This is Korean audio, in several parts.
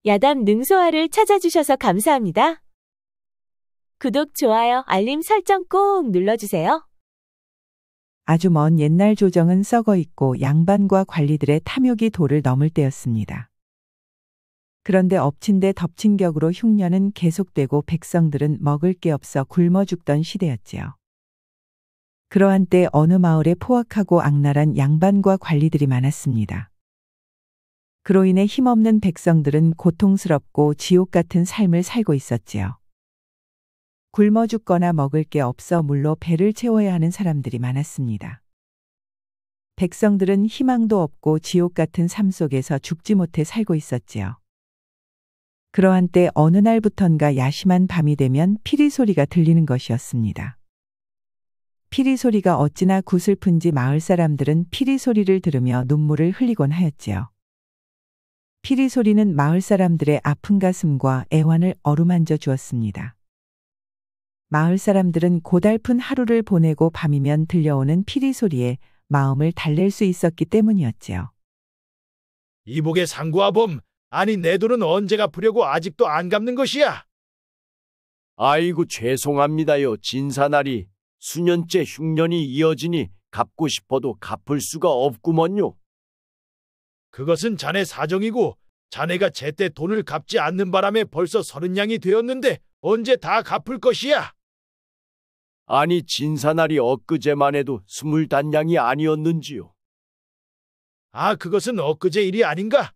야담 능소화를 찾아주셔서 감사합니다. 구독, 좋아요, 알림 설정 꼭 눌러주세요. 아주 먼 옛날 조정은 썩어 있고 양반과 관리들의 탐욕이 도를 넘을 때였습니다. 그런데 엎친 데 덮친 격으로 흉년은 계속되고 백성들은 먹을 게 없어 굶어 죽던 시대였지요. 그러한 때 어느 마을에 포악하고 악랄한 양반과 관리들이 많았습니다. 그로 인해 힘없는 백성들은 고통스럽고 지옥 같은 삶을 살고 있었지요. 굶어 죽거나 먹을 게 없어 물로 배를 채워야 하는 사람들이 많았습니다. 백성들은 희망도 없고 지옥 같은 삶 속에서 죽지 못해 살고 있었지요. 그러한 때 어느 날부턴가 야심한 밤이 되면 피리 소리가 들리는 것이었습니다. 피리 소리가 어찌나 구슬픈지 마을 사람들은 피리 소리를 들으며 눈물을 흘리곤 하였지요. 피리 소리는 마을 사람들의 아픈 가슴과 애환을 어루만져 주었습니다. 마을 사람들은 고달픈 하루를 보내고 밤이면 들려오는 피리 소리에 마음을 달랠 수 있었기 때문이었지요. 이복의 상구와 범, 아니 내 돈은 언제 갚으려고 아직도 안 갚는 것이야? 아이고 죄송합니다요. 진사날이 수년째 흉년이 이어지니 갚고 싶어도 갚을 수가 없구먼요. 그것은 자네 사정이고 자네가 제때 돈을 갚지 않는 바람에 벌써 30냥이 되었는데 언제 다 갚을 것이야? 아니 진사날이 엊그제만 해도 20단냥이 아니었는지요. 아, 그것은 엊그제 일이 아닌가?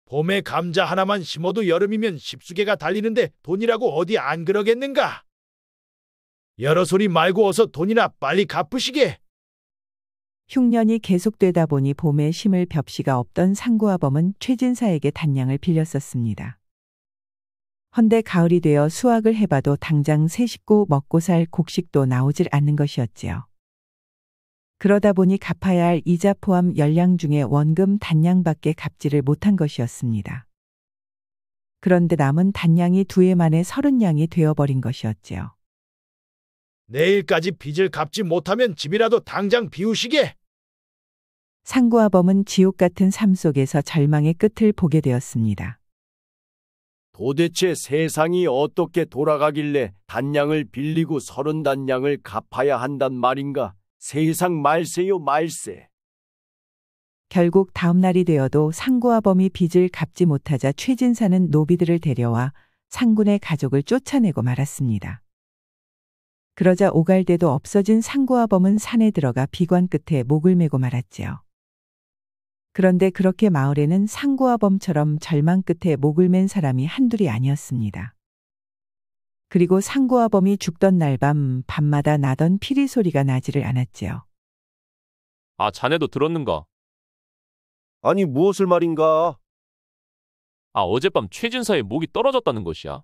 봄에 감자 하나만 심어도 여름이면 10수개가 달리는데 돈이라고 어디 안 그러겠는가? 여러 소리 말고 어서 돈이나 빨리 갚으시게. 흉년이 계속되다 보니 봄에 심을 벽시가 없던 상구와 범은 최진사에게 단량을 빌렸었습니다. 헌데 가을이 되어 수확을 해봐도 당장 새 식구 먹고 살 곡식도 나오질 않는 것이었지요. 그러다 보니 갚아야 할 이자 포함 열량 중에 원금 단량밖에 갚지를 못한 것이었습니다. 그런데 남은 단량이 2해 만에 30냥이 되어버린 것이었지요. 내일까지 빚을 갚지 못하면 집이라도 당장 비우시게. 상구와 범은 지옥 같은 삶 속에서 절망의 끝을 보게 되었습니다. 도대체 세상이 어떻게 돌아가길래 단량을 빌리고 30단량을 갚아야 한단 말인가? 세상 말세요 말세. 결국 다음 날이 되어도 상구와 범이 빚을 갚지 못하자 최진사는 노비들을 데려와 상군의 가족을 쫓아내고 말았습니다. 그러자 오갈대도 없어진 상구와 범은 산에 들어가 비관 끝에 목을 메고 말았지요. 그런데 그렇게 마을에는 상구와 범처럼 절망 끝에 목을 맨 사람이 한둘이 아니었습니다. 그리고 상구와 범이 죽던 날 밤마다 나던 피리 소리가 나지를 않았지요. 아, 자네도 들었는가? 아니 무엇을 말인가? 아, 어젯밤 최진사의 목이 떨어졌다는 것이야.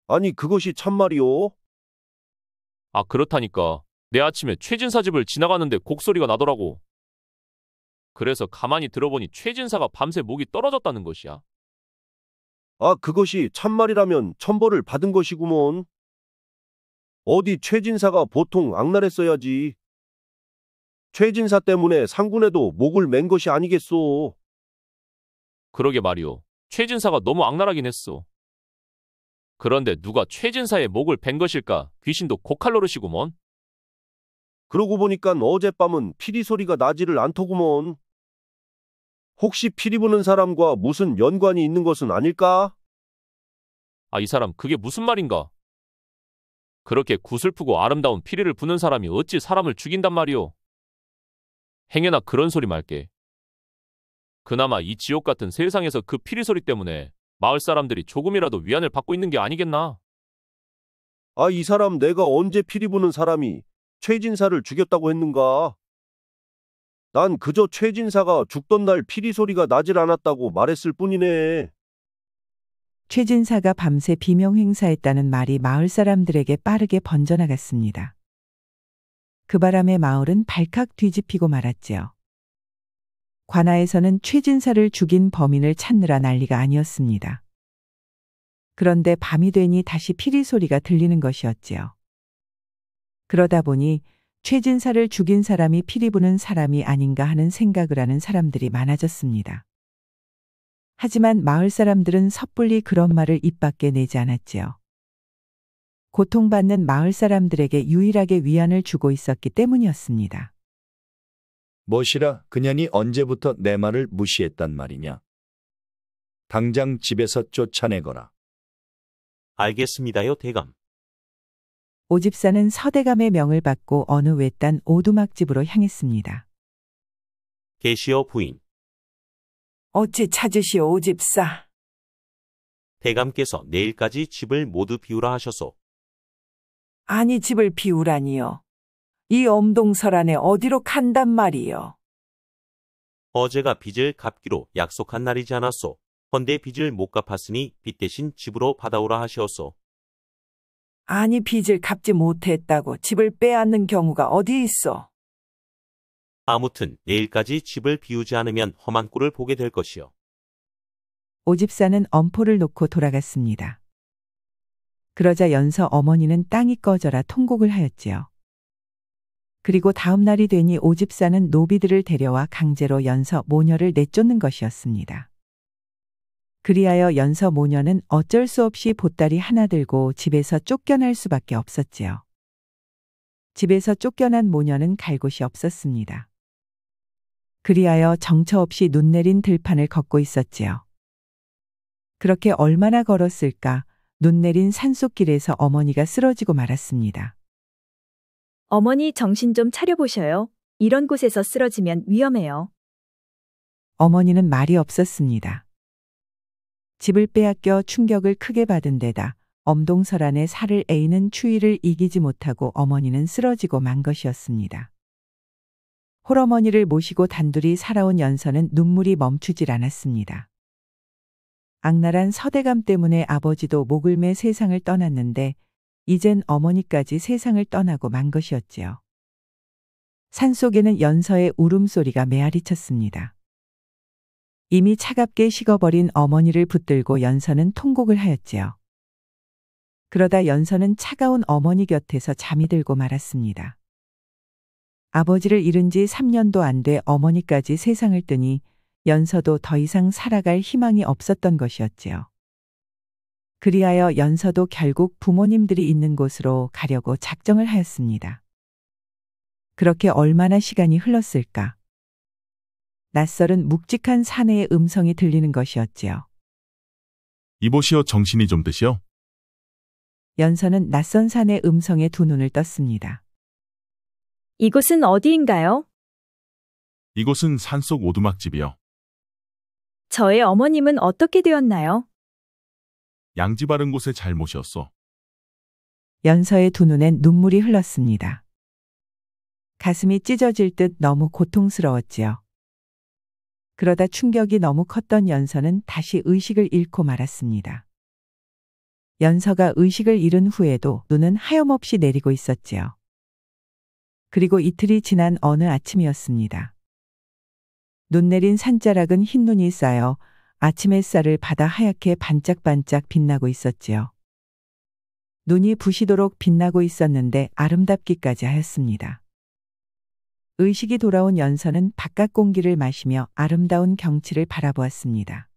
아니 그것이 참말이오? 아, 그렇다니까. 내 아침에 최진사 집을 지나가는데 곡소리가 나더라고. 그래서 가만히 들어보니 최진사가 밤새 목이 떨어졌다는 것이야. 아 그것이 참말이라면 천벌을 받은 것이구먼. 어디 최진사가 보통 악랄했어야지. 최진사 때문에 상군에도 목을 맨 것이 아니겠소. 그러게 말이오. 최진사가 너무 악랄하긴 했어. 그런데 누가 최진사의 목을 벤 것일까? 귀신도 고칼 노릇이구먼. 그러고 보니까 어젯밤은 피리 소리가 나지를 않더구먼. 혹시 피리 부는 사람과 무슨 연관이 있는 것은 아닐까? 아, 이 사람 그게 무슨 말인가? 그렇게 구슬프고 아름다운 피리를 부는 사람이 어찌 사람을 죽인단 말이오? 행여나 그런 소리 말게. 그나마 이 지옥 같은 세상에서 그 피리 소리 때문에 마을 사람들이 조금이라도 위안을 받고 있는 게 아니겠나? 아 이 사람 내가 언제 피리 부는 사람이 최진사를 죽였다고 했는가? 난 그저 최진사가 죽던 날 피리 소리가 나질 않았다고 말했을 뿐이네. 최진사가 밤새 비명 행사했다는 말이 마을 사람들에게 빠르게 번져나갔습니다. 그 바람에 마을은 발칵 뒤집히고 말았지요. 관아에서는 최진사를 죽인 범인을 찾느라 난리가 아니었습니다. 그런데 밤이 되니 다시 피리 소리가 들리는 것이었지요. 그러다 보니 최진사를 죽인 사람이 피리 부는 사람이 아닌가 하는 생각을 하는 사람들이 많아졌습니다. 하지만 마을 사람들은 섣불리 그런 말을 입 밖에 내지 않았지요. 고통받는 마을 사람들에게 유일하게 위안을 주고 있었기 때문이었습니다. 뭐시라 그년이 언제부터 내 말을 무시했단 말이냐. 당장 집에서 쫓아내거라. 알겠습니다요, 대감. 오집사는 서대감의 명을 받고 어느 외딴 오두막집으로 향했습니다. 계시어 부인, 어찌 찾으시오, 오집사. 대감께서 내일까지 집을 모두 비우라 하셔서 아니 집을 비우라니요. 이 엄동설 안에 어디로 간단 말이요. 어제가 빚을 갚기로 약속한 날이지 않았소. 헌데 빚을 못 갚았으니 빚 대신 집으로 받아오라 하시었소. 아니 빚을 갚지 못했다고 집을 빼앗는 경우가 어디 있어. 아무튼 내일까지 집을 비우지 않으면 험한 꼴을 보게 될 것이요. 오집사는 엄포를 놓고 돌아갔습니다. 그러자 연서 어머니는 땅이 꺼져라 통곡을 하였지요. 그리고 다음 날이 되니 오집사는 노비들을 데려와 강제로 연서 모녀를 내쫓는 것이었습니다. 그리하여 연서 모녀는 어쩔 수 없이 보따리 하나 들고 집에서 쫓겨날 수밖에 없었지요. 집에서 쫓겨난 모녀는 갈 곳이 없었습니다. 그리하여 정처 없이 눈 내린 들판을 걷고 있었지요. 그렇게 얼마나 걸었을까? 눈 내린 산속길에서 어머니가 쓰러지고 말았습니다. 어머니 정신 좀 차려보셔요. 이런 곳에서 쓰러지면 위험해요. 어머니는 말이 없었습니다. 집을 빼앗겨 충격을 크게 받은 데다 엄동설안의 살을 에이는 추위를 이기지 못하고 어머니는 쓰러지고 만 것이었습니다. 홀어머니를 모시고 단둘이 살아온 연서는 눈물이 멈추질 않았습니다. 악랄한 서대감 때문에 아버지도 목을 매 세상을 떠났는데 이젠 어머니까지 세상을 떠나고 만 것이었지요. 산속에는 연서의 울음소리가 메아리쳤습니다. 이미 차갑게 식어버린 어머니를 붙들고 연서는 통곡을 하였지요. 그러다 연서는 차가운 어머니 곁에서 잠이 들고 말았습니다. 아버지를 잃은 지 3년도 안 돼 어머니까지 세상을 뜨니 연서도 더 이상 살아갈 희망이 없었던 것이었지요. 그리하여 연서도 결국 부모님들이 있는 곳으로 가려고 작정을 하였습니다. 그렇게 얼마나 시간이 흘렀을까? 낯설은 묵직한 사내의 음성이 들리는 것이었지요. 이보시오, 정신이 좀 드시오. 연서는 낯선 사내 음성에 두 눈을 떴습니다. 이곳은 어디인가요? 이곳은 산속 오두막집이요. 저의 어머님은 어떻게 되었나요? 양지 바른 곳에 잘 모셨소. 연서의 두 눈엔 눈물이 흘렀습니다. 가슴이 찢어질 듯 너무 고통스러웠지요. 그러다 충격이 너무 컸던 연서는 다시 의식을 잃고 말았습니다. 연서가 의식을 잃은 후에도 눈은 하염없이 내리고 있었지요. 그리고 이틀이 지난 어느 아침이었습니다. 눈 내린 산자락은 흰눈이 쌓여 아침 햇살을 받아 하얗게 반짝반짝 빛나고 있었지요. 눈이 부시도록 빛나고 있었는데 아름답기까지 하였습니다. 의식이 돌아온 연서는 바깥 공기를 마시며 아름다운 경치를 바라보았습니다.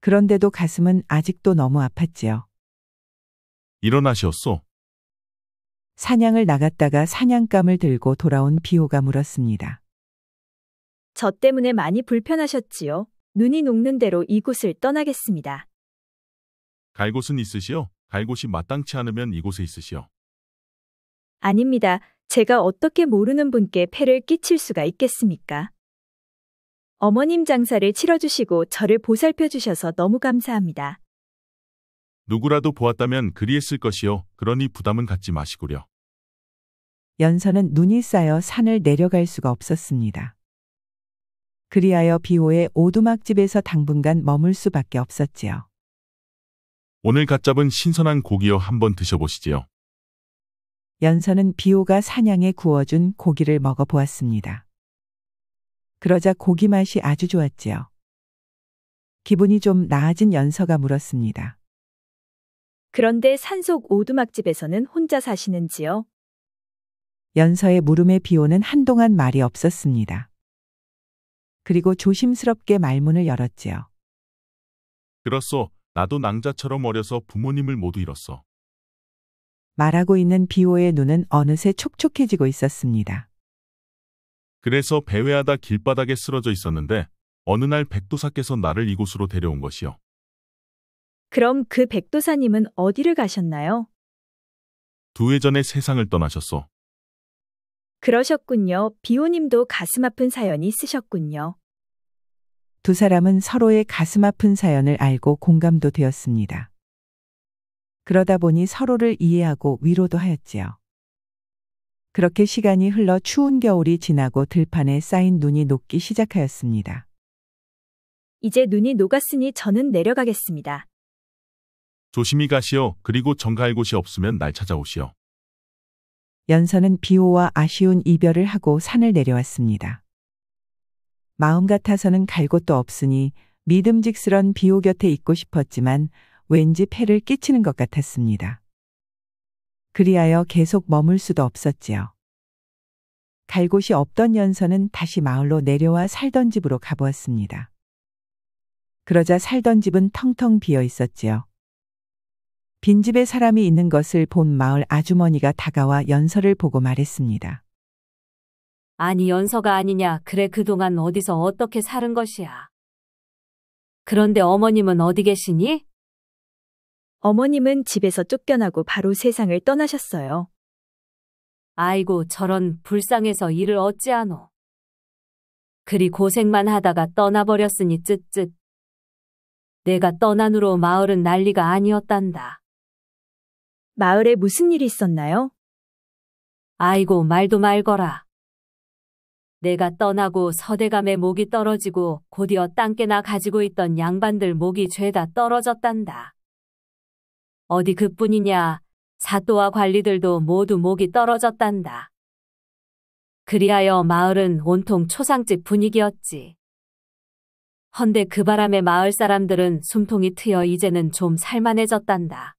그런데도 가슴은 아직도 너무 아팠지요. 일어나시었소. 사냥을 나갔다가 사냥감을 들고 돌아온 비호가 물었습니다. 저 때문에 많이 불편하셨지요. 눈이 녹는 대로 이곳을 떠나겠습니다. 갈 곳은 있으시오. 갈 곳이 마땅치 않으면 이곳에 있으시오. 아닙니다. 제가 어떻게 모르는 분께 폐를 끼칠 수가 있겠습니까? 어머님 장사를 치러주시고 저를 보살펴 주셔서 너무 감사합니다. 누구라도 보았다면 그리했을 것이요. 그러니 부담은 갖지 마시구려. 연서는 눈이 쌓여 산을 내려갈 수가 없었습니다. 그리하여 비호의 오두막집에서 당분간 머물 수밖에 없었지요. 오늘 갓 잡은 신선한 고기여 한번 드셔보시지요. 연서는 비호가 사냥에 구워준 고기를 먹어보았습니다. 그러자 고기 맛이 아주 좋았지요. 기분이 좀 나아진 연서가 물었습니다. 그런데 산속 오두막집에서는 혼자 사시는지요? 연서의 물음에 비호는 한동안 말이 없었습니다. 그리고 조심스럽게 말문을 열었지요. 그렇소. 나도 낭자처럼 어려서 부모님을 모두 잃었어. 말하고 있는 비호의 눈은 어느새 촉촉해지고 있었습니다. 그래서 배회하다 길바닥에 쓰러져 있었는데 어느 날 백도사께서 나를 이곳으로 데려온 것이요. 그럼 그 백도사님은 어디를 가셨나요? 2해 전에 세상을 떠나셨소. 그러셨군요. 비호님도 가슴 아픈 사연이 있으셨군요. 두 사람은 서로의 가슴 아픈 사연을 알고 공감도 되었습니다. 그러다 보니 서로를 이해하고 위로도 하였지요. 그렇게 시간이 흘러 추운 겨울이 지나고 들판에 쌓인 눈이 녹기 시작하였습니다. 이제 눈이 녹았으니 저는 내려가겠습니다. 조심히 가시오. 그리고 정갈 곳이 없으면 날 찾아오시오. 연서는 비호와 아쉬운 이별을 하고 산을 내려왔습니다. 마음 같아서는 갈 곳도 없으니 믿음직스런 비호 곁에 있고 싶었지만 왠지 폐를 끼치는 것 같았습니다. 그리하여 계속 머물 수도 없었지요. 갈 곳이 없던 연서는 다시 마을로 내려와 살던 집으로 가보았습니다. 그러자 살던 집은 텅텅 비어 있었지요. 빈집에 사람이 있는 것을 본 마을 아주머니가 다가와 연서를 보고 말했습니다. 아니 연서가 아니냐. 그래 그동안 어디서 어떻게 사는 것이야. 그런데 어머님은 어디 계시니? 어머님은 집에서 쫓겨나고 바로 세상을 떠나셨어요. 아이고 저런 불쌍해서 일을 어찌하노. 그리 고생만 하다가 떠나버렸으니 쯧쯧. 내가 떠난 후로 마을은 난리가 아니었단다. 마을에 무슨 일이 있었나요? 아이고 말도 말거라. 내가 떠나고 서대감의 목이 떨어지고 곧이어 땅깨나 가지고 있던 양반들 목이 죄다 떨어졌단다. 어디 그뿐이냐. 사또와 관리들도 모두 목이 떨어졌단다. 그리하여 마을은 온통 초상집 분위기였지. 헌데 그 바람에 마을 사람들은 숨통이 트여 이제는 좀 살만해졌단다.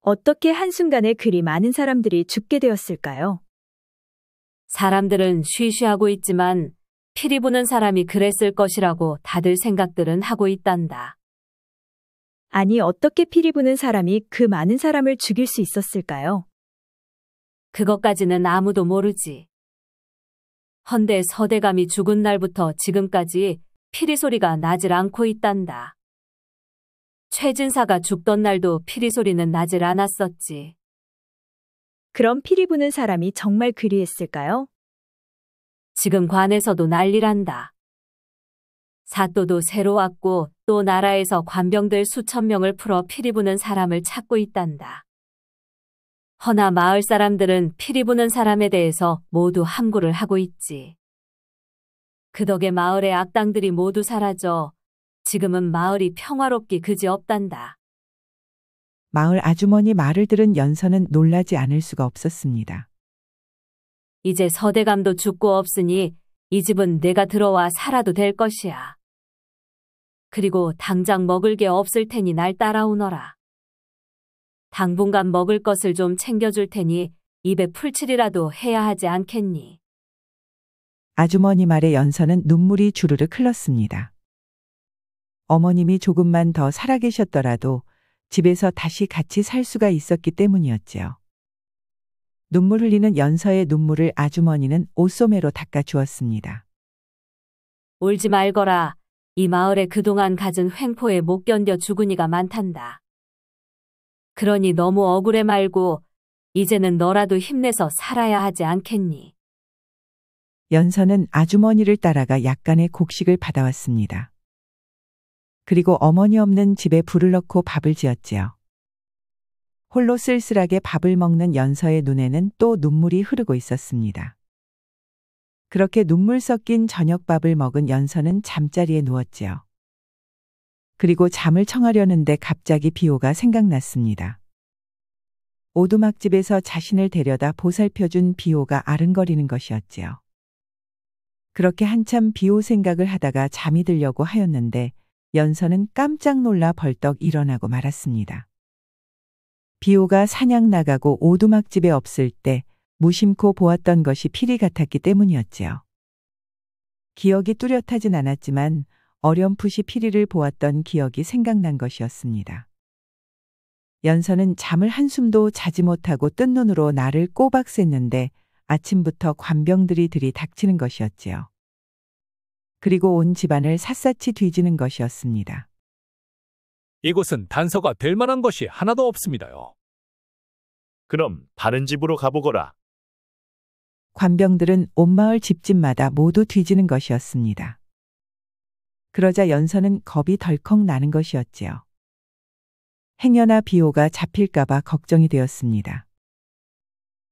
어떻게 한순간에 그리 많은 사람들이 죽게 되었을까요? 사람들은 쉬쉬하고 있지만 피리 부는 사람이 그랬을 것이라고 다들 생각들은 하고 있단다. 아니 어떻게 피리 부는 사람이 그 많은 사람을 죽일 수 있었을까요? 그것까지는 아무도 모르지. 헌데 서대감이 죽은 날부터 지금까지 피리 소리가 나질 않고 있단다. 최진사가 죽던 날도 피리 소리는 나질 않았었지. 그럼 피리 부는 사람이 정말 그리했을까요? 지금 관에서도 난리란다. 사또도 새로 왔고 또 나라에서 관병들 수천 명을 풀어 피리 부는 사람을 찾고 있단다. 허나 마을 사람들은 피리 부는 사람에 대해서 모두 함구를 하고 있지. 그 덕에 마을의 악당들이 모두 사라져 지금은 마을이 평화롭기 그지없단다. 마을 아주머니 말을 들은 연서는 놀라지 않을 수가 없었습니다. 이제 서대감도 죽고 없으니 이 집은 내가 들어와 살아도 될 것이야. 그리고 당장 먹을 게 없을 테니 날 따라오너라. 당분간 먹을 것을 좀 챙겨줄 테니 입에 풀칠이라도 해야 하지 않겠니? 아주머니 말에 연서는 눈물이 주르륵 흘렀습니다. 어머님이 조금만 더 살아계셨더라도 집에서 다시 같이 살 수가 있었기 때문이었지요. 눈물 흘리는 연서의 눈물을 아주머니는 옷소매로 닦아 주었습니다. 울지 말거라. 이 마을에 그동안 가진 횡포에 못 견뎌 죽은 이가 많단다. 그러니 너무 억울해 말고 이제는 너라도 힘내서 살아야 하지 않겠니? 연서는 아주머니를 따라가 약간의 곡식을 받아왔습니다. 그리고 어머니 없는 집에 불을 넣고 밥을 지었지요. 홀로 쓸쓸하게 밥을 먹는 연서의 눈에는 또 눈물이 흐르고 있었습니다. 그렇게 눈물 섞인 저녁밥을 먹은 연서는 잠자리에 누웠지요. 그리고 잠을 청하려는데 갑자기 비호가 생각났습니다. 오두막집에서 자신을 데려다 보살펴준 비호가 아른거리는 것이었지요. 그렇게 한참 비호 생각을 하다가 잠이 들려고 하였는데 연서는 깜짝 놀라 벌떡 일어나고 말았습니다. 비호가 사냥 나가고 오두막집에 없을 때 무심코 보았던 것이 피리 같았기 때문이었지요. 기억이 뚜렷하진 않았지만 어렴풋이 피리를 보았던 기억이 생각난 것이었습니다. 연서는 잠을 한숨도 자지 못하고 뜬 눈으로 나를 꼬박 샜는데 아침부터 관병들이 들이닥치는 것이었지요. 그리고 온 집안을 샅샅이 뒤지는 것이었습니다. 이곳은 단서가 될 만한 것이 하나도 없습니다요. 그럼 다른 집으로 가보거라. 관병들은 온 마을 집집마다 모두 뒤지는 것이었습니다. 그러자 연서는 겁이 덜컥 나는 것이었지요. 행여나 비호가 잡힐까봐 걱정이 되었습니다.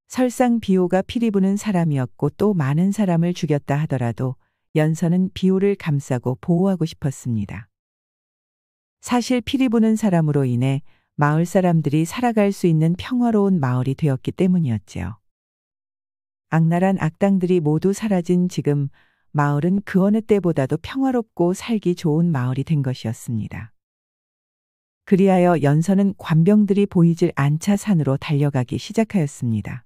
설상 비호가 피리 부는 사람이었고 또 많은 사람을 죽였다 하더라도 연서는 비호를 감싸고 보호하고 싶었습니다. 사실 피리 부는 사람으로 인해 마을 사람들이 살아갈 수 있는 평화로운 마을이 되었기 때문이었지요. 악랄한 악당들이 모두 사라진 지금 마을은 그 어느 때보다도 평화롭고 살기 좋은 마을이 된 것이었습니다. 그리하여 연서는 관병들이 보이질 않자 산으로 달려가기 시작하였습니다.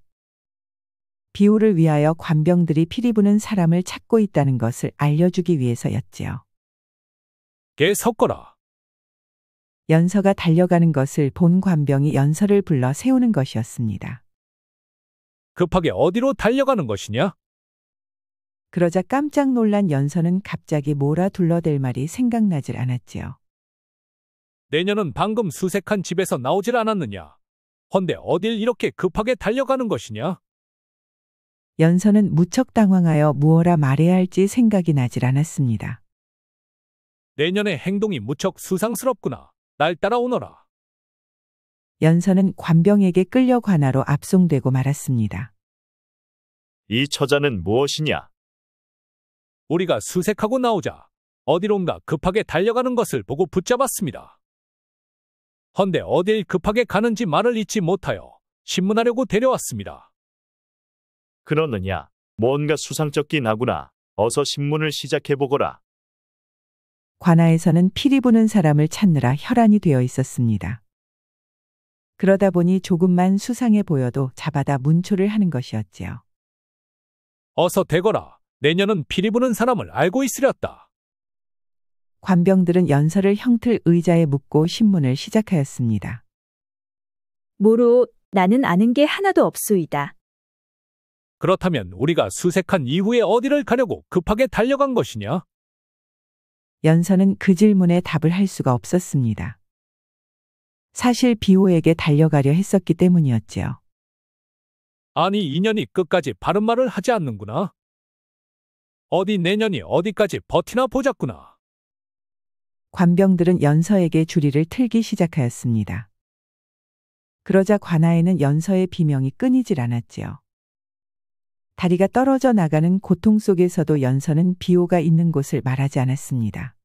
비호를 위하여 관병들이 피리 부는 사람을 찾고 있다는 것을 알려주기 위해서였지요. 개 섞어라. 연서가 달려가는 것을 본 관병이 연서를 불러 세우는 것이었습니다. 급하게 어디로 달려가는 것이냐? 그러자 깜짝 놀란 연서는 갑자기 몰아 둘러댈 말이 생각나질 않았지요. 내년은 방금 수색한 집에서 나오질 않았느냐? 헌데 어딜 이렇게 급하게 달려가는 것이냐? 연서는 무척 당황하여 무엇라 말해야 할지 생각이 나질 않았습니다. 내년의 행동이 무척 수상스럽구나. 날 따라오너라. 연서는 관병에게 끌려 관하로 압송되고 말았습니다. 이 처자는 무엇이냐? 우리가 수색하고 나오자 어디론가 급하게 달려가는 것을 보고 붙잡았습니다. 헌데 어딜 급하게 가는지 말을 잊지 못하여 신문하려고 데려왔습니다. 그러느냐? 뭔가 수상쩍긴 하구나. 어서 신문을 시작해보거라. 관아에서는 피리 부는 사람을 찾느라 혈안이 되어 있었습니다. 그러다 보니 조금만 수상해 보여도 잡아다 문초를 하는 것이었지요. 어서 대거라. 내년은 피리 부는 사람을 알고 있으렸다. 관병들은 연서를 형틀 의자에 묻고 신문을 시작하였습니다. 모로 나는 아는 게 하나도 없소이다. 그렇다면 우리가 수색한 이후에 어디를 가려고 급하게 달려간 것이냐? 연서는 그 질문에 답을 할 수가 없었습니다. 사실 비호에게 달려가려 했었기 때문이었지요. 아니 인연이 끝까지 바른 말을 하지 않는구나. 어디 내년이 어디까지 버티나 보자꾸나. 관병들은 연서에게 주리를 틀기 시작하였습니다. 그러자 관아에는 연서의 비명이 끊이질 않았지요. 다리가 떨어져 나가는 고통 속에서도 연서는 비호가 있는 곳을 말하지 않았습니다.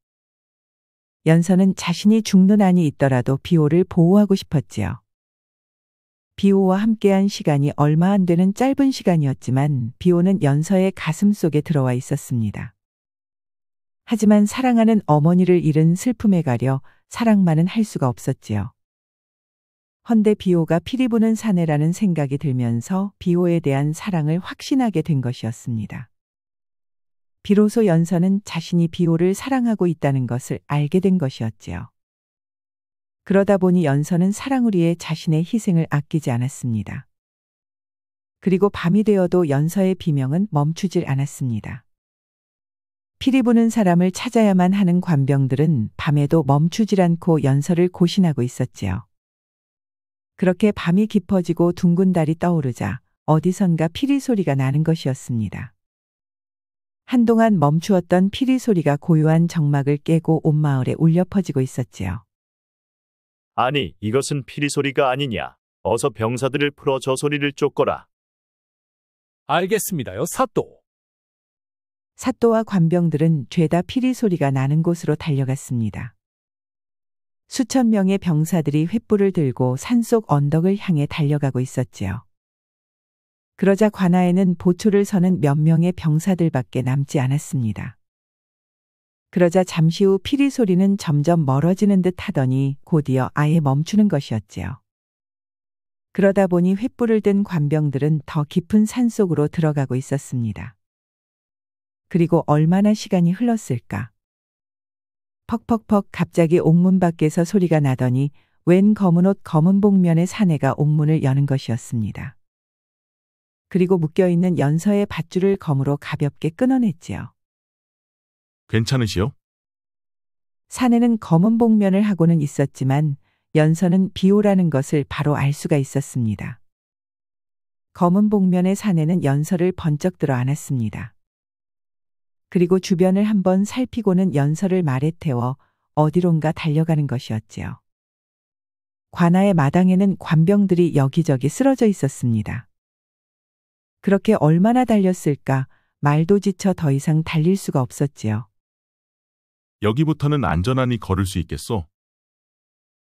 연서는 자신이 죽는 한이 있더라도 비호를 보호하고 싶었지요. 비호와 함께한 시간이 얼마 안 되는 짧은 시간이었지만 비호는 연서의 가슴 속에 들어와 있었습니다. 하지만 사랑하는 어머니를 잃은 슬픔에 가려 사랑만은 할 수가 없었지요. 헌데 비호가 피리 부는 사내라는 생각이 들면서 비호에 대한 사랑을 확신하게 된 것이었습니다. 비로소 연서는 자신이 비호를 사랑하고 있다는 것을 알게 된 것이었지요. 그러다 보니 연서는 사랑을 위해 자신의 희생을 아끼지 않았습니다. 그리고 밤이 되어도 연서의 비명은 멈추질 않았습니다. 피리 부는 사람을 찾아야만 하는 관병들은 밤에도 멈추질 않고 연서를 고신하고 있었지요. 그렇게 밤이 깊어지고 둥근 달이 떠오르자 어디선가 피리 소리가 나는 것이었습니다. 한동안 멈추었던 피리 소리가 고요한 정막을 깨고 온 마을에 울려 퍼지고 있었지요. 아니, 이것은 피리 소리가 아니냐. 어서 병사들을 풀어 저 소리를 쫓거라. 알겠습니다요, 사또. 사또와 관병들은 죄다 피리 소리가 나는 곳으로 달려갔습니다. 수천 명의 병사들이 횃불을 들고 산속 언덕을 향해 달려가고 있었지요. 그러자 관아에는 보초를 서는 몇 명의 병사들밖에 남지 않았습니다. 그러자 잠시 후 피리 소리는 점점 멀어지는 듯 하더니 곧이어 아예 멈추는 것이었지요. 그러다 보니 횃불을 든 관병들은 더 깊은 산속으로 들어가고 있었습니다. 그리고 얼마나 시간이 흘렀을까? 퍽퍽퍽 갑자기 옥문 밖에서 소리가 나더니 웬 검은 옷 검은 복면의 사내가 옥문을 여는 것이었습니다. 그리고 묶여있는 연서의 밧줄을 검으로 가볍게 끊어냈지요. 괜찮으시오? 사내는 검은 복면을 하고는 있었지만 연서는 비호라는 것을 바로 알 수가 있었습니다. 검은 복면의 사내는 연서를 번쩍 들어 안았습니다. 그리고 주변을 한번 살피고는 연서를 말에 태워 어디론가 달려가는 것이었지요. 관아의 마당에는 관병들이 여기저기 쓰러져 있었습니다. 그렇게 얼마나 달렸을까 말도 지쳐 더 이상 달릴 수가 없었지요. 여기부터는 안전하니 걸을 수 있겠소?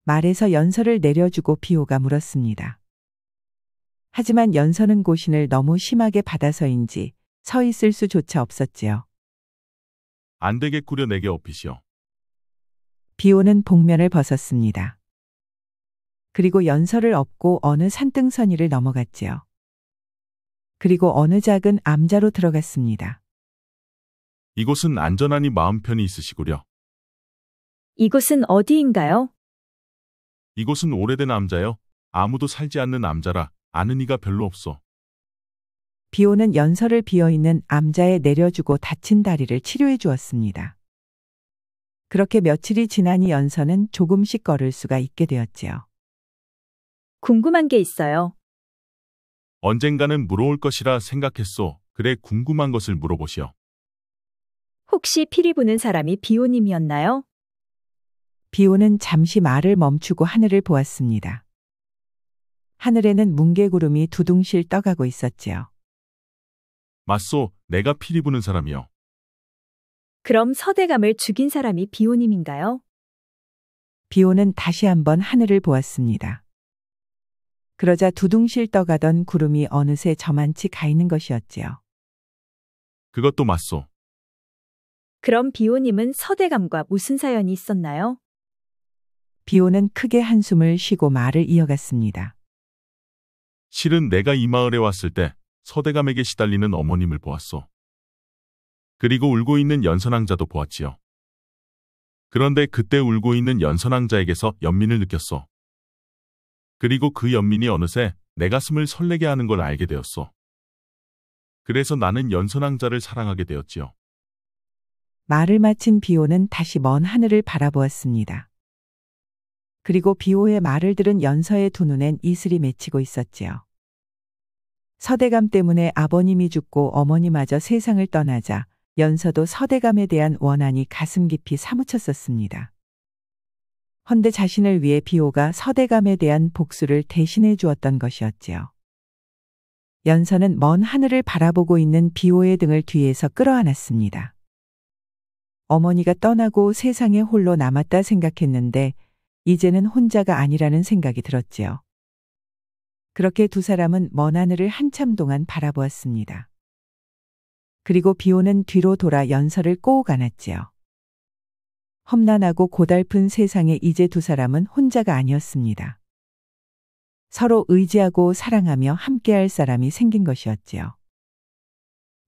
말에서 연서를 내려주고 비호가 물었습니다. 하지만 연서는 고신을 너무 심하게 받아서인지 서 있을 수조차 없었지요. 안 되겠구려 내게 업히시오. 비호는 복면을 벗었습니다. 그리고 연서를 업고 어느 산등선이를 넘어갔지요. 그리고 어느 작은 암자로 들어갔습니다. 이곳은 안전하니 마음 편히 있으시구려. 이곳은 어디인가요? 이곳은 오래된 암자요. 아무도 살지 않는 암자라 아는 이가 별로 없소. 비호는 연서를 비어있는 암자에 내려주고 다친 다리를 치료해 주었습니다. 그렇게 며칠이 지나니 연서는 조금씩 걸을 수가 있게 되었지요. 궁금한 게 있어요. 언젠가는 물어올 것이라 생각했소. 그래 궁금한 것을 물어보시오. 혹시 피리 부는 사람이 비호님이었나요? 비호는 잠시 말을 멈추고 하늘을 보았습니다. 하늘에는 뭉게구름이 두둥실 떠가고 있었지요. 맞소, 내가 피리 부는 사람이요. 그럼 서대감을 죽인 사람이 비호님인가요? 비호는 다시 한번 하늘을 보았습니다. 그러자 두둥실 떠가던 구름이 어느새 저만치 가 있는 것이었지요. 그것도 맞소. 그럼 비호님은 서대감과 무슨 사연이 있었나요? 비호는 크게 한숨을 쉬고 말을 이어갔습니다. 실은 내가 이 마을에 왔을 때 서대감에게 시달리는 어머님을 보았소. 그리고 울고 있는 연선왕자도 보았지요. 그런데 그때 울고 있는 연선왕자에게서 연민을 느꼈소. 그리고 그 연민이 어느새 내 가슴을 설레게 하는 걸 알게 되었소. 그래서 나는 연선왕자를 사랑하게 되었지요. 말을 마친 비호는 다시 먼 하늘을 바라보았습니다. 그리고 비호의 말을 들은 연서의 두 눈엔 이슬이 맺히고 있었지요. 서대감 때문에 아버님이 죽고 어머니마저 세상을 떠나자 연서도 서대감에 대한 원한이 가슴 깊이 사무쳤었습니다. 헌데 자신을 위해 비호가 서대감에 대한 복수를 대신해 주었던 것이었지요. 연서는 먼 하늘을 바라보고 있는 비호의 등을 뒤에서 끌어안았습니다. 어머니가 떠나고 세상에 홀로 남았다 생각했는데 이제는 혼자가 아니라는 생각이 들었지요. 그렇게 두 사람은 먼 하늘을 한참 동안 바라보았습니다. 그리고 비호는 뒤로 돌아 연서를 꼭 안았지요. 험난하고 고달픈 세상에 이제 두 사람은 혼자가 아니었습니다. 서로 의지하고 사랑하며 함께할 사람이 생긴 것이었지요.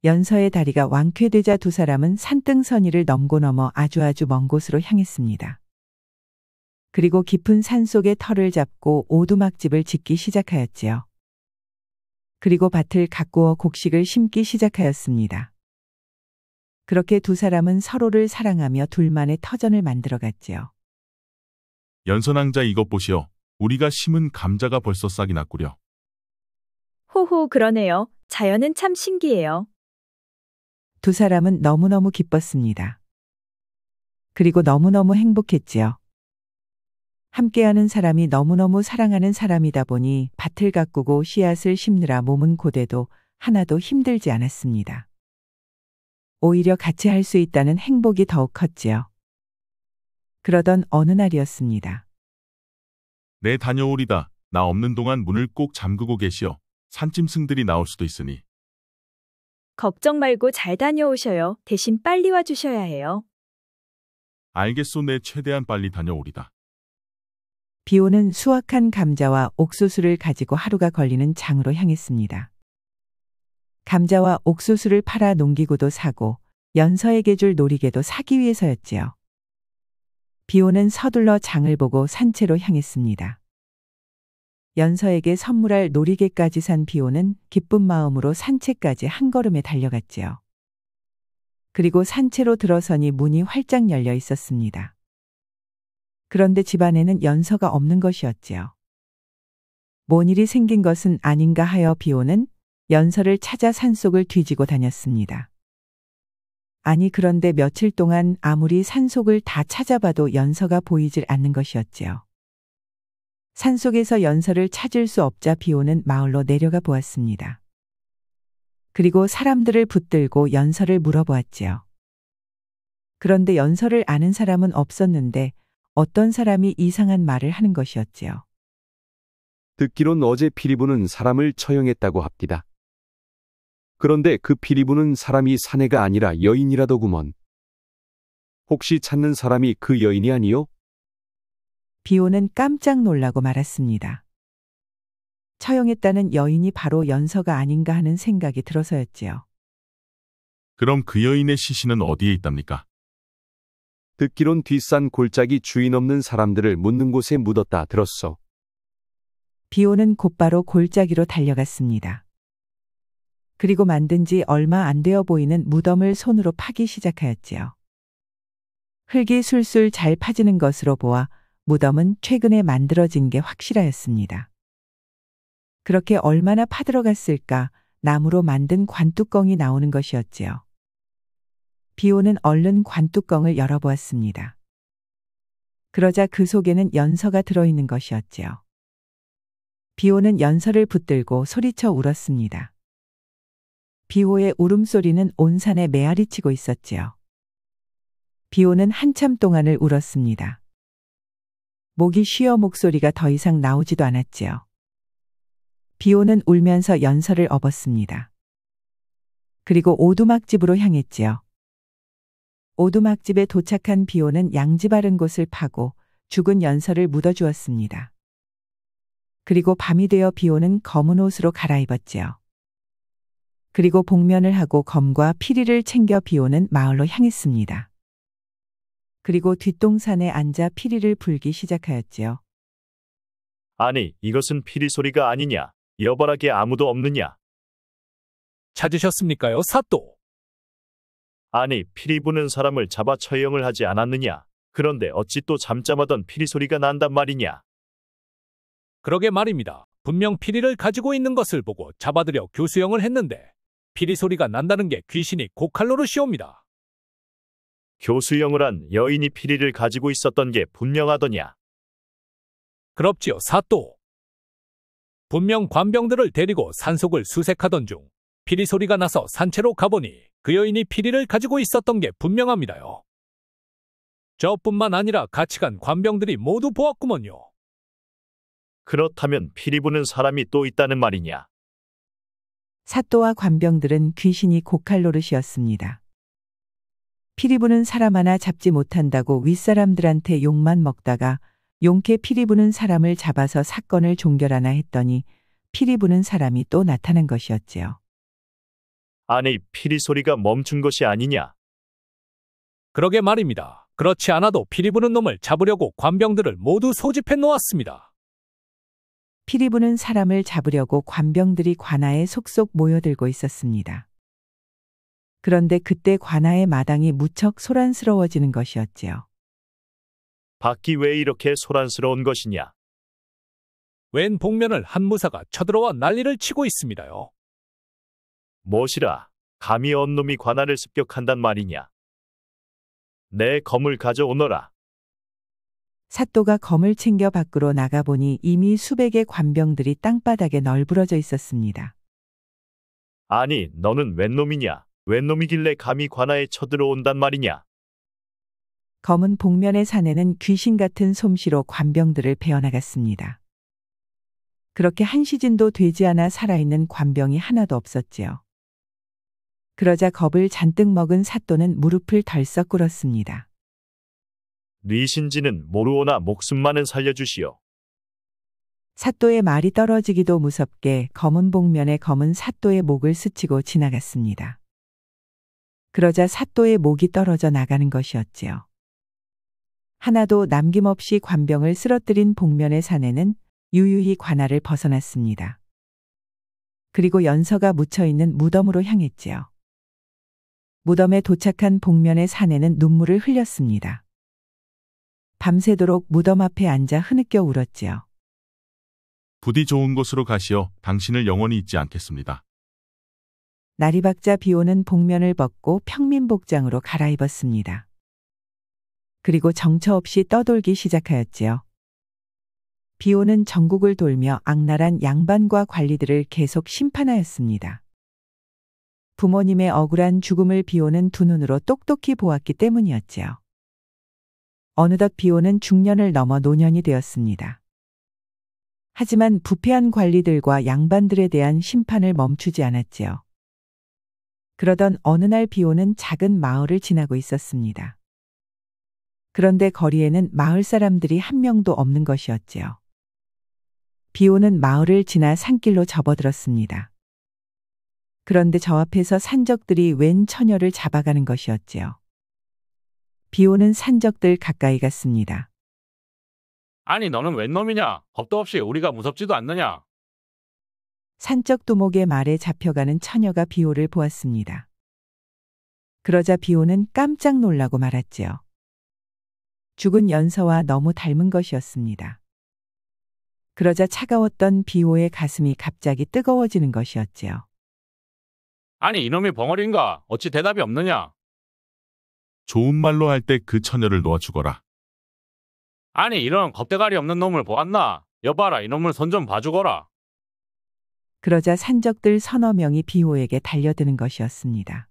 연서의 다리가 완쾌되자 두 사람은 산등선이를 넘고 아주 먼 곳으로 향했습니다. 그리고 깊은 산속의 터를 잡고 오두막집을 짓기 시작하였지요. 그리고 밭을 가꾸어 곡식을 심기 시작하였습니다. 그렇게 두 사람은 서로를 사랑하며 둘만의 터전을 만들어갔지요. 연선왕자 이것 보시오. 우리가 심은 감자가 벌써 싹이 났구려. 호호 그러네요. 자연은 참 신기해요. 두 사람은 너무너무 기뻤습니다. 그리고 너무너무 행복했지요. 함께하는 사람이 너무너무 사랑하는 사람이다 보니 밭을 가꾸고 씨앗을 심느라 몸은 고되도 하나도 힘들지 않았습니다. 오히려 같이 할 수 있다는 행복이 더욱 컸지요. 그러던 어느 날이었습니다. 네 다녀오리다. 나 없는 동안 문을 꼭 잠그고 계시오. 산짐승들이 나올 수도 있으니. 걱정 말고 잘 다녀오셔요. 대신 빨리 와주셔야 해요. 알겠소. 내 최대한 빨리 다녀오리다. 비호는 수확한 감자와 옥수수를 가지고 하루가 걸리는 장으로 향했습니다. 감자와 옥수수를 팔아 농기구도 사고 연서에게 줄 놀이개도 사기 위해서였지요. 비오는 서둘러 장을 보고 산채로 향했습니다. 연서에게 선물할 놀이개까지 산 비오는 기쁜 마음으로 산채까지 한 걸음에 달려갔지요. 그리고 산채로 들어서니 문이 활짝 열려 있었습니다. 그런데 집 안에는 연서가 없는 것이었지요. 뭔 일이 생긴 것은 아닌가 하여 비오는 연서를 찾아 산속을 뒤지고 다녔습니다. 아니 그런데 며칠 동안 아무리 산속을 다 찾아봐도 연서가 보이질 않는 것이었지요. 산속에서 연서를 찾을 수 없자 비오는 마을로 내려가 보았습니다. 그리고 사람들을 붙들고 연서를 물어보았지요. 그런데 연서를 아는 사람은 없었는데 어떤 사람이 이상한 말을 하는 것이었지요. 듣기론 어제 피리 부는 사람을 처형했다고 합디다. 그런데 그 피리 부는 사람이 사내가 아니라 여인이라더구먼. 혹시 찾는 사람이 그 여인이 아니요? 비오는 깜짝 놀라고 말았습니다. 처형했다는 여인이 바로 연서가 아닌가 하는 생각이 들어서였지요. 그럼 그 여인의 시신은 어디에 있답니까? 듣기론 뒷산 골짜기 주인 없는 사람들을 묻는 곳에 묻었다 들었소. 비오는 곧바로 골짜기로 달려갔습니다. 그리고 만든 지 얼마 안 되어 보이는 무덤을 손으로 파기 시작하였지요. 흙이 술술 잘 파지는 것으로 보아 무덤은 최근에 만들어진 게 확실하였습니다. 그렇게 얼마나 파들어갔을까 나무로 만든 관뚜껑이 나오는 것이었지요. 비오는 얼른 관뚜껑을 열어보았습니다. 그러자 그 속에는 연서가 들어있는 것이었지요. 비오는 연서를 붙들고 소리쳐 울었습니다. 비오의 울음소리는 온 산에 메아리치고 있었지요. 비오는 한참 동안을 울었습니다. 목이 쉬어 목소리가 더 이상 나오지도 않았지요. 비오는 울면서 연서를 업었습니다. 그리고 오두막집으로 향했지요. 오두막집에 도착한 비오는 양지 바른 곳을 파고 죽은 연서를 묻어주었습니다. 그리고 밤이 되어 비오는 검은 옷으로 갈아입었지요. 그리고 복면을 하고 검과 피리를 챙겨 비오는 마을로 향했습니다. 그리고 뒷동산에 앉아 피리를 불기 시작하였지요. 아니, 이것은 피리 소리가 아니냐? 여벌하게 아무도 없느냐? 찾으셨습니까요, 사또? 아니, 피리 부는 사람을 잡아 처형을 하지 않았느냐? 그런데 어찌 또 잠잠하던 피리 소리가 난단 말이냐? 그러게 말입니다. 분명 피리를 가지고 있는 것을 보고 잡아들여 교수형을 했는데 피리 소리가 난다는 게 귀신이 고칼로르시옵니다. 교수형을 한 여인이 피리를 가지고 있었던 게 분명하더냐? 그렇지요, 사또. 분명 관병들을 데리고 산속을 수색하던 중 피리 소리가 나서 산채로 가보니 그 여인이 피리를 가지고 있었던 게 분명합니다요. 저뿐만 아니라 같이 간 관병들이 모두 보았구먼요. 그렇다면 피리 부는 사람이 또 있다는 말이냐? 사또와 관병들은 귀신이 고칼로르시였습니다. 피리 부는 사람 하나 잡지 못한다고 윗사람들한테 욕만 먹다가 용케 피리 부는 사람을 잡아서 사건을 종결하나 했더니 피리 부는 사람이 또 나타난 것이었지요. 아니, 피리 소리가 멈춘 것이 아니냐? 그러게 말입니다. 그렇지 않아도 피리 부는 놈을 잡으려고 관병들을 모두 소집해 놓았습니다. 피리 부는 사람을 잡으려고 관병들이 관아에 속속 모여들고 있었습니다. 그런데 그때 관아의 마당이 무척 소란스러워지는 것이었지요. 밖이 왜 이렇게 소란스러운 것이냐? 웬 복면을 한 무사가 쳐들어와 난리를 치고 있습니다요. 무엇이라, 감히 언놈이 관아를 습격한단 말이냐? 내 검을 가져오너라. 사또가 검을 챙겨 밖으로 나가보니 이미 수백의 관병들이 땅바닥에 널브러져 있었습니다. 아니, 너는 웬 놈이냐? 웬 놈이길래 감히 관아에 쳐들어온단 말이냐? 검은 복면의 사내는 귀신 같은 솜씨로 관병들을 베어나갔습니다. 그렇게 한 시즌도 되지 않아 살아있는 관병이 하나도 없었지요. 그러자 겁을 잔뜩 먹은 사또는 무릎을 덜썩 꿇었습니다. 뉘신지는 모르오나 목숨만은 살려주시오. 사또의 말이 떨어지기도 무섭게 검은 복면에 검은 사또의 목을 스치고 지나갔습니다. 그러자 사또의 목이 떨어져 나가는 것이었지요. 하나도 남김없이 관병을 쓰러뜨린 복면의 사내는 유유히 관할을 벗어났습니다. 그리고 연서가 묻혀있는 무덤으로 향했지요. 무덤에 도착한 복면의 사내는 눈물을 흘렸습니다. 밤새도록 무덤 앞에 앉아 흐느껴 울었지요. 부디 좋은 곳으로 가시어 당신을 영원히 잊지 않겠습니다. 날이 밝자 비오는 복면을 벗고 평민복장으로 갈아입었습니다. 그리고 정처 없이 떠돌기 시작하였지요. 비오는 전국을 돌며 악랄한 양반과 관리들을 계속 심판하였습니다. 부모님의 억울한 죽음을 비오는 두 눈으로 똑똑히 보았기 때문이었지요. 어느덧 비오는 중년을 넘어 노년이 되었습니다. 하지만 부패한 관리들과 양반들에 대한 심판을 멈추지 않았지요. 그러던 어느 날 비오는 작은 마을을 지나고 있었습니다. 그런데 거리에는 마을 사람들이 한 명도 없는 것이었지요. 비오는 마을을 지나 산길로 접어들었습니다. 그런데 저 앞에서 산적들이 웬 처녀를 잡아가는 것이었지요. 비오는 산적들 가까이 갔습니다. 아니 너는 웬 놈이냐? 겁도 없이 우리가 무섭지도 않느냐? 산적 두목의 말에 잡혀가는 처녀가 비오를 보았습니다. 그러자 비오는 깜짝 놀라고 말았지요. 죽은 연서와 너무 닮은 것이었습니다. 그러자 차가웠던 비오의 가슴이 갑자기 뜨거워지는 것이었지요. 아니 이놈이 벙어리인가? 어찌 대답이 없느냐? 좋은 말로 할 때 그 처녀를 놓아 죽어라. 아니 이런 겁대가리 없는 놈을 보았나? 여봐라 이놈을 손 좀 봐주거라. 그러자 산적들 서너 명이 비오에게 달려드는 것이었습니다.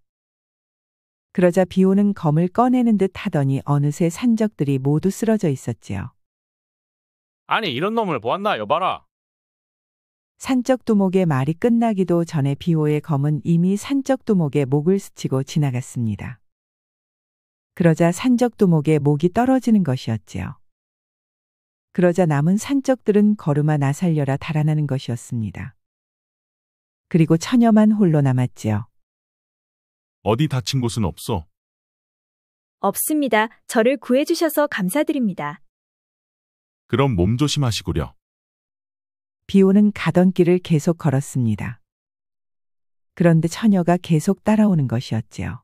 그러자 비오는 검을 꺼내는 듯 하더니 어느새 산적들이 모두 쓰러져 있었지요. 아니 이런 놈을 보았나 여봐라. 산적 두목의 말이 끝나기도 전에 비오의 검은 이미 산적 두목의 목을 스치고 지나갔습니다. 그러자 산적 두목의 목이 떨어지는 것이었지요. 그러자 남은 산적들은 걸음아 나 살려라 달아나는 것이었습니다. 그리고 처녀만 홀로 남았지요. 어디 다친 곳은 없어? 없습니다. 저를 구해주셔서 감사드립니다. 그럼 몸 조심하시구려. 비오는 가던 길을 계속 걸었습니다. 그런데 처녀가 계속 따라오는 것이었지요.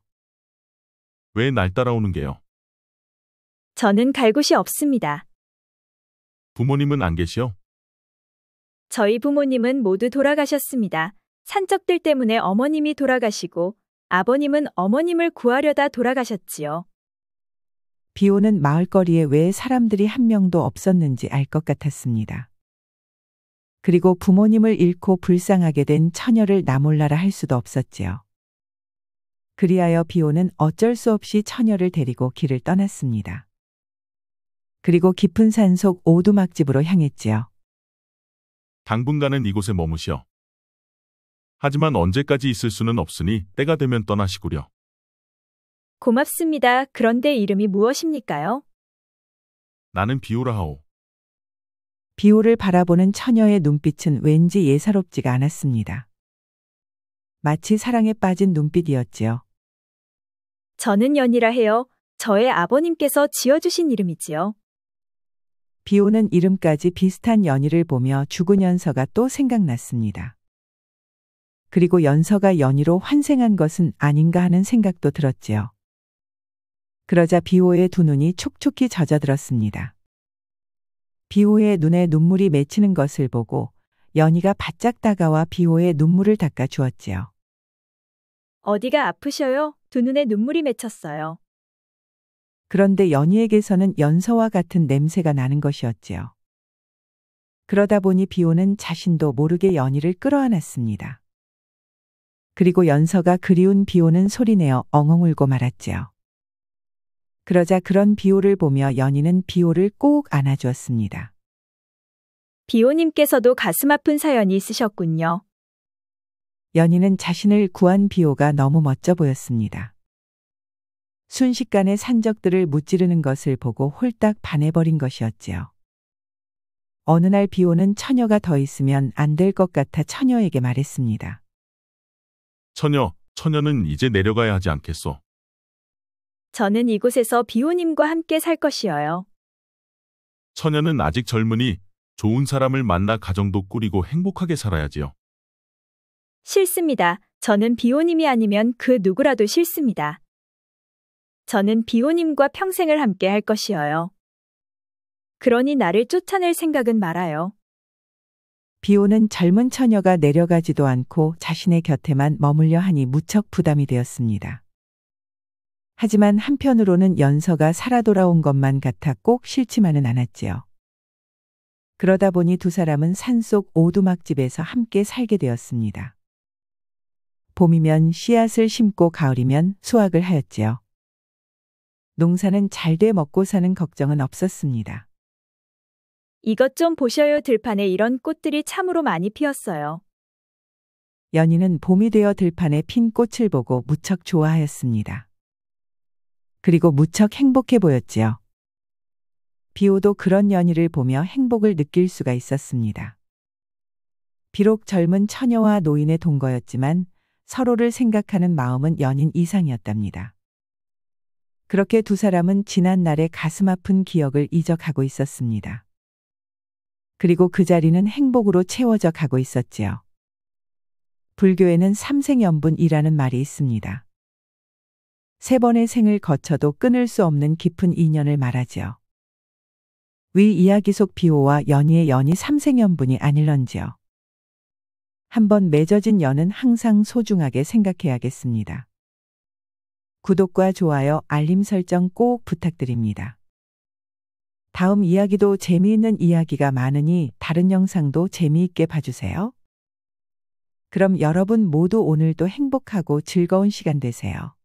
왜 날 따라오는 게요? 저는 갈 곳이 없습니다. 부모님은 안 계시오? 저희 부모님은 모두 돌아가셨습니다. 산적들 때문에 어머님이 돌아가시고 아버님은 어머님을 구하려다 돌아가셨지요. 비오는 마을거리에 왜 사람들이 한 명도 없었는지 알 것 같았습니다. 그리고 부모님을 잃고 불쌍하게 된 처녀를 나몰라라 할 수도 없었지요. 그리하여 비오는 어쩔 수 없이 처녀를 데리고 길을 떠났습니다. 그리고 깊은 산속 오두막집으로 향했지요. 당분간은 이곳에 머무시오. 하지만 언제까지 있을 수는 없으니 때가 되면 떠나시구려. 고맙습니다. 그런데 이름이 무엇입니까요? 나는 비오라 하오. 비오를 바라보는 처녀의 눈빛은 왠지 예사롭지가 않았습니다. 마치 사랑에 빠진 눈빛이었지요. 저는 연이라 해요. 저의 아버님께서 지어주신 이름이지요. 비오는 이름까지 비슷한 연희를 보며 죽은 연서가 또 생각났습니다. 그리고 연서가 연희로 환생한 것은 아닌가 하는 생각도 들었지요. 그러자 비오의 두 눈이 촉촉히 젖어들었습니다. 비오의 눈에 눈물이 맺히는 것을 보고 연희가 바짝 다가와 비오의 눈물을 닦아 주었지요. 어디가 아프셔요? 두 눈에 눈물이 맺혔어요. 그런데 연희에게서는 연서와 같은 냄새가 나는 것이었지요. 그러다 보니 비오는 자신도 모르게 연희를 끌어안았습니다. 그리고 연서가 그리운 비오는 소리내어 엉엉 울고 말았지요. 그러자 그런 비오를 보며 연희는 비오를 꼭 안아주었습니다. 비오님께서도 가슴 아픈 사연이 있으셨군요. 연희는 자신을 구한 비오가 너무 멋져 보였습니다. 순식간에 산적들을 무찌르는 것을 보고 홀딱 반해버린 것이었지요. 어느 날 비오는 처녀가 더 있으면 안 될 것 같아 처녀에게 말했습니다. 처녀는 이제 내려가야 하지 않겠소? 저는 이곳에서 비오님과 함께 살 것이어요. 처녀는 아직 젊으니 좋은 사람을 만나 가정도 꾸리고 행복하게 살아야지요. 싫습니다. 저는 비호님이 아니면 그 누구라도 싫습니다. 저는 비호님과 평생을 함께 할 것이어요. 그러니 나를 쫓아낼 생각은 말아요. 비오는 젊은 처녀가 내려가지도 않고 자신의 곁에만 머물려 하니 무척 부담이 되었습니다. 하지만 한편으로는 연서가 살아 돌아온 것만 같아 꼭 싫지만은 않았지요. 그러다 보니 두 사람은 산속 오두막집에서 함께 살게 되었습니다. 봄이면 씨앗을 심고 가을이면 수확을 하였지요. 농사는 잘돼 먹고 사는 걱정은 없었습니다. 이것 좀 보셔요. 들판에 이런 꽃들이 참으로 많이 피었어요. 연희는 봄이 되어 들판에 핀 꽃을 보고 무척 좋아하였습니다. 그리고 무척 행복해 보였지요. 비오도 그런 연희를 보며 행복을 느낄 수가 있었습니다. 비록 젊은 처녀와 노인의 동거였지만 서로를 생각하는 마음은 연인 이상이었답니다. 그렇게 두 사람은 지난 날의 가슴 아픈 기억을 잊어가고 있었습니다. 그리고 그 자리는 행복으로 채워져 가고 있었지요. 불교에는 삼생연분이라는 말이 있습니다. 세 번의 생을 거쳐도 끊을 수 없는 깊은 인연을 말하지요. 위 이야기 속 비오와 연희의 연이 삼생연분이 아닐런지요. 한번 맺어진 연은 항상 소중하게 생각해야겠습니다. 구독과 좋아요, 알림 설정 꼭 부탁드립니다. 다음 이야기도 재미있는 이야기가 많으니 다른 영상도 재미있게 봐주세요. 그럼 여러분 모두 오늘도 행복하고 즐거운 시간 되세요.